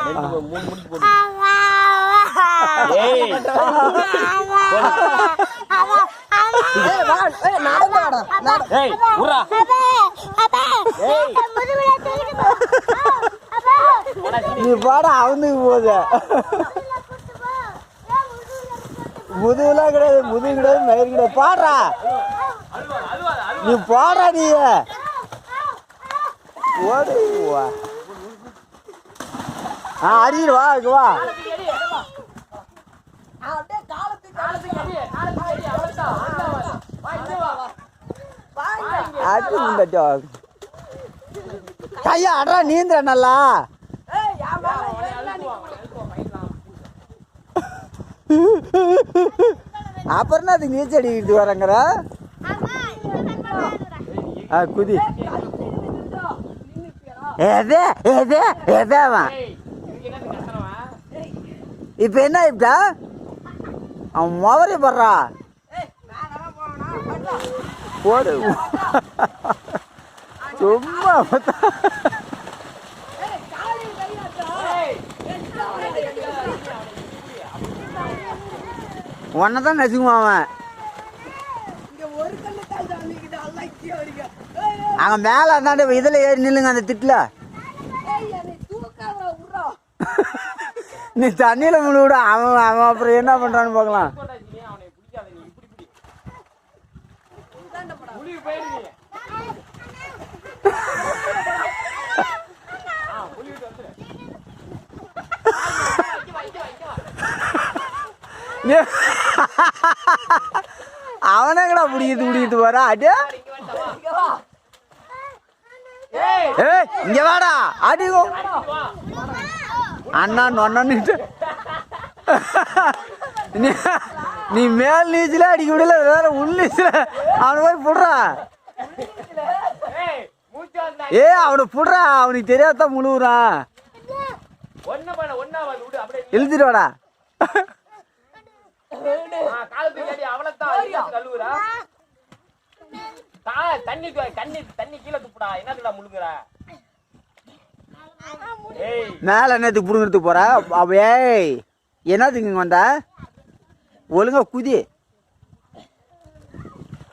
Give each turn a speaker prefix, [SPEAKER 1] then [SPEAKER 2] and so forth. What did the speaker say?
[SPEAKER 1] மூணு முடிச்சு போடு. ஏய் ஏய் உரா
[SPEAKER 2] நீ பாட அவனுக்கு போகுது. முதுகுலாம் கிடையாது, முதுகு கிடையாது, மயிர் கிடையாது. பாடுறா நீ, பாடுறா நீ. ஓடுவா அடிடு வா, இங்க வா. கையா அடா, நீந்திர நல்லா. அப்புறம் அதுக்கு நீச்சல் அடிக்கிட்டு வரங்கிற குதி. இப்ப என்ன இப்படா அவன் மொவரி படுறா. போடு சும்மா ஒன்னதான் நசுக்குமா அவன். அங்க மேல இருந்தாண்டு இதுல ஏறி நில்லுங்க அந்த திட்டுல. நீ தண்ணியில முழு விட அவன் அவன் அப்புறம் என்ன பண்றான்னு பார்க்கலாம். அவனங்கடா பிடிக்கிட்டு வர. அடியா இங்க வாடா அடிக்கோ அண்ணா நொன்னிட்டு. நீ மேல் நீச்சல அடிக்க முடியல, வேற உள் நீச்சல அவனை போய் புடுறா. அவனை புடுறா, அவனுக்கு தெரியாதான் முழுவுறான். இழுத்துட்டு வாடா. மேல என்னத்துக்கு புடுங்கிறதுக்கு போற? ஏய் என்னத்துக்கு இங்க வந்தா? ஒழுங்கா குதி.